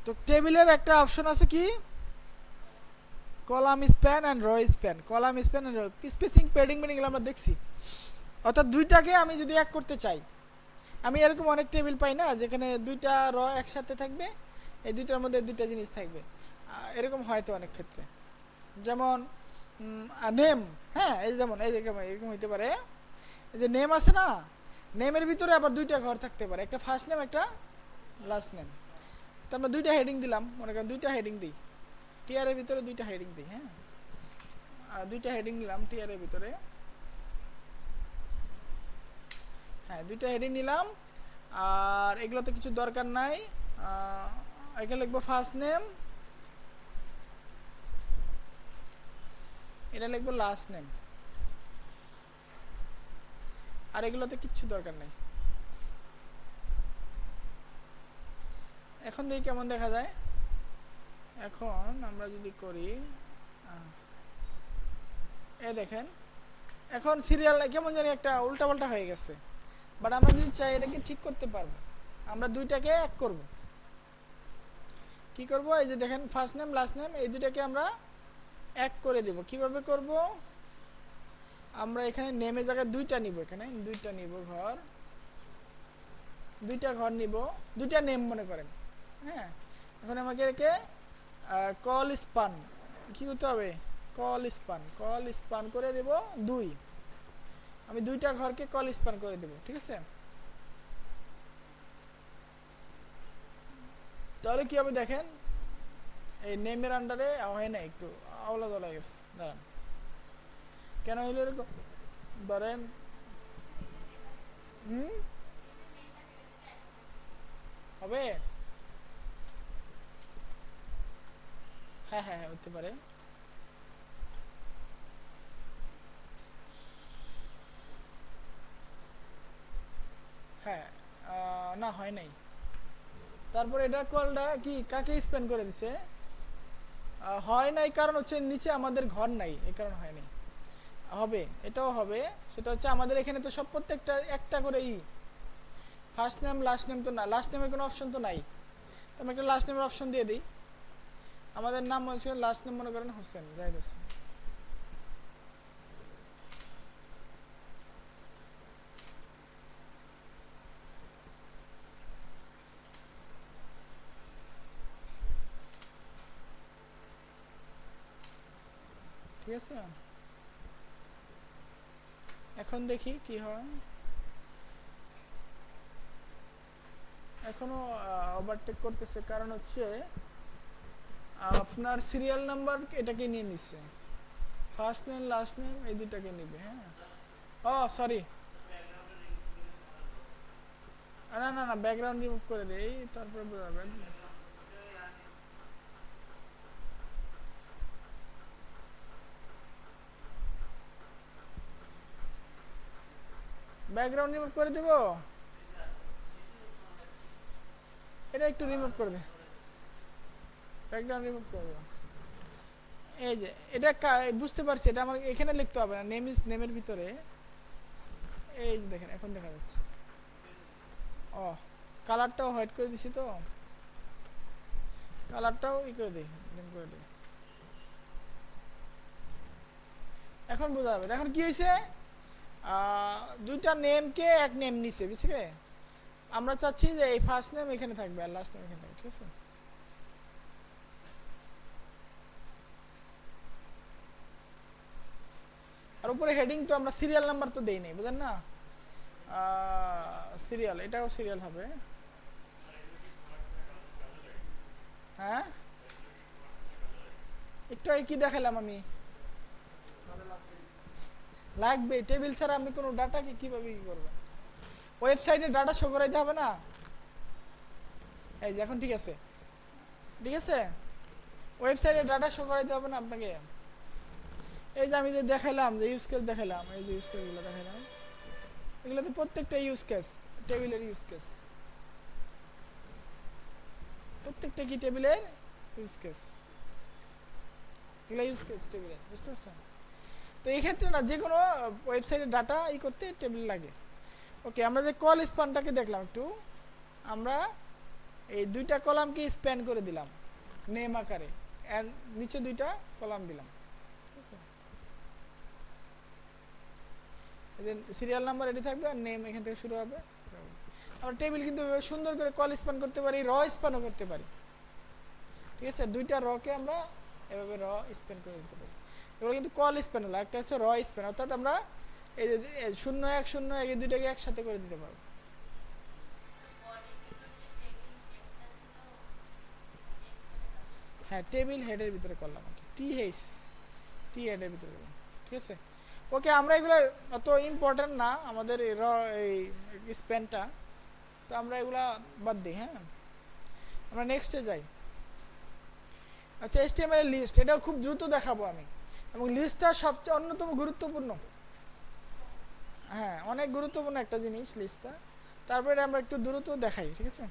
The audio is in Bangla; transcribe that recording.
তো টেবিলের একটা অপশন আছে কি, কলাম স্প্যান অ্যান্ড র span. Column span and spacing padding মানে এগুলো আমরা দেখছি। অর্থাৎ দুইটাকে আমি যদি এক করতে চাই, আমি এরকম অনেক টেবিল পাই না যেখানে দুইটা র একসাথে থাকবে, এই দুইটার মধ্যে দুইটা জিনিস থাকবে। এরকম হয়তো অনেক ক্ষেত্রে, যেমন নেম। হ্যাঁ, এই যেমন এই এরকম এরকম হইতে পারে, এই যে নেম আছে না, নেমের ভিতরে আবার দুইটা ঘর থাকতে পারে, একটা ফার্স্ট নেম একটা লাস্ট নেম। তো আমরা দুইটা হেডিং দিলাম, মনে করেন দুইটা হেডিং দিই, টিআরের ভিতরে দুইটা হেডিং দিই। হ্যাঁ, দুইটা হেডিং নিলাম টিআরের ভিতরে। হ্যাঁ, দুইটা হেডিং নিলাম। আর এগুলোতে কিছু দরকার নাই। এখানে লিখবো ফার্স্ট নেম, এটা লিখবো লাস্ট নেম, আর এগুলোতে কিচ্ছু দরকার নাই। এখন দেখি কেমন দেখা যায়। এখন আমরা যদি করি, এ দেখেন এখন সিরিয়াল কেমন জানি একটা উল্টাপাল্টা হয়ে গেছে। বাট আমরা যদি চাই এটাকে ঠিক করতে পারবো, আমরা দুইটাকে এক করব। কি করব, এই যে দেখেন ফার্স্ট নেম লাস্ট নেম এই দুইটাকে আমরা এক করে দেব। কিভাবে করব, আমরা এখানে নেমের জায়গায় দুইটা নিব, এখানে দুইটা নিব ঘর, দুইটা ঘর নিব, দুইটা নেম মনে করেন। হ্যাঁ, এখন আমাকে এটাকে কল স্পান কি করতে হবে, কল স্পান করে দেব দুই। আমি দুইটা ঘরকে কল স্পান করে দেব, ঠিক আছে। তাহলে কি হবে দেখেন, এই নেমের আন্ডারে হয় না, একটু আওলা দলা গেছে। দাঁড়ান, কেন হইলো এরকম, ধরেন হুম হবে। হ্যাঁ হ্যাঁ হ্যাঁ, হতে পারে। হ্যাঁ, না হয় নাই। তারপর এটা কলটা কি কাকে স্পেন করে দিছে, হয় নাই কারণ হচ্ছে নিচে আমাদের ঘর নাই, এই কারণ হয় নাই। হবে, এটাও হবে। সেটা হচ্ছে আমাদের এখানে তো সব প্রত্যেকটা একটা করে ফার্স্ট নেম লাস্ট নেম তো না, লাস্ট নেমের কোনো অপশন তো নাই। তো আমি একটা লাস্ট নেমের অপশন দিয়ে দিই। আমাদের নাম হচ্ছে লাস্ট নেম মনে করেন হোসেন, জাহিদ হোসেন। ঠিক আছে, এখন দেখি কি হয়। এখনো ওভারটেক করতেছে, কারণ হচ্ছে আপনার সিরিয়াল নাম্বার এটাকে নিয়ে নিচ্ছে, ফার্স্ট নেম লাস্ট নেম এই দুটাকে নিবে। হ্যাঁ, ও সরি, না না না, ব্যাকগ্রাউন্ড রিমুভ করে দেই, তারপরে বোঝাবেন। ব্যাকগ্রাউন্ড রিমুভ করে দেব, এটা একটু রিমুভ করে দে, ব্যাকগ্রাউন্ড রিমুভ করে দেব। এই যে এটা বুঝতে পারছি, এটা আমার এখানে লিখতে হবে না, নেম ইজ নেমের ভিতরে। এই যে দেখেন এখন দেখা যাচ্ছে। ও, কালারটাও হোয়াইট করে দিছি, তো কালারটাও করে দিই, ডিম করে দিই। এখন বোঝা যাবে। এখন কি হয়েছে, দুইটা নেমকে এক নেম নিছে, বুঝছে। আমরা চাচ্ছি যে এই ফার্স্ট নেম এখানে থাকবে আর লাস্ট নেম এখানে থাকবে, ঠিক আছে। আর উপরে হেডিং তো আমরা সিরিয়াল নাম্বার তো দেই নাই, বুঝেন না। সিরিয়াল, এটাও সিরিয়াল হবে। হ্যাঁ, একটু আগে কি দেখালাম আমি, লাগবে টেবিল ছাড়া আপনি কোনো ডাটা কিভাবে কি করবেন, ওয়েবসাইটে ডাটা শো করাইতে হবে না। এই যে এখন ঠিক আছে, ঠিক আছে, ওয়েবসাইটে ডাটা শো করাইতে হবে না আপনাকে। এই যে আমি যে দেখাইলাম, যে ইউজ কেস দেখাইলাম, এই যে ইউজ কেসগুলো দেখাইলাম, এগুলোতে প্রত্যেকটা ইউজ কেস, টেবিলের ইউজ কেস, প্রত্যেকটা কি টেবিলের ইউজ কেস, এগুলো ইউজ কেস টেবিলের, বুঝতে পারছেন। তো এই ক্ষেত্রে না, যে কোনো ওয়েবসাইটে ডাটা করতে টেবিল লাগে। ওকে, আমরা যে কল স্পানটাকে দেখলাম একটু, আমরা এই দুইটা কলামকে স্প্যান করে দিলাম নেম আকারে, এর নিচে দুইটা কলাম দিলাম, ঠিক আছে? সিরিয়াল নাম্বার এটি থাকবে আর নেম এখান থেকে শুরু হবে। আমরা টেবিল কিন্তু সুন্দর করে কল স্প্যান করতে পারি, র স্প্যানও করতে পারি, ঠিক আছে? দুইটা রকে আমরা এভাবে র স্প্যান করে দিতে পারি। এগুলো কিন্তু কল স্প্যান হলো, একটা হচ্ছে র স্প্যান, অর্থাৎ আমরা এই যে 0 1 0 1 এই দুইটাকে একসাথে করে দিতে পারবো। হ্যাঁ, টেবিল হেডের ভিতরে করলাম আর কি, টি হেডের ভিতরে করলাম, ঠিক আছে? ওকে, আমরা এগুলো অত ইম্পর্টেন্ট না আমাদের এই স্প্যানটা, তো আমরা এগুলা বাদ দিই। হ্যাঁ, আমরা নেক্সটে যাই। আচ্ছা, HTML এর লিস্ট, এটাও খুব দ্রুত দেখাবো আমি, এবং লিস্টটা সবচেয়ে অন্যতম গুরুত্বপূর্ণ। হ্যাঁ, অনেক গুরুত্বপূর্ণ একটা জিনিস লিস্টটা, তারপরে আমরা একটু দ্রুত দেখাই, ঠিক আছে?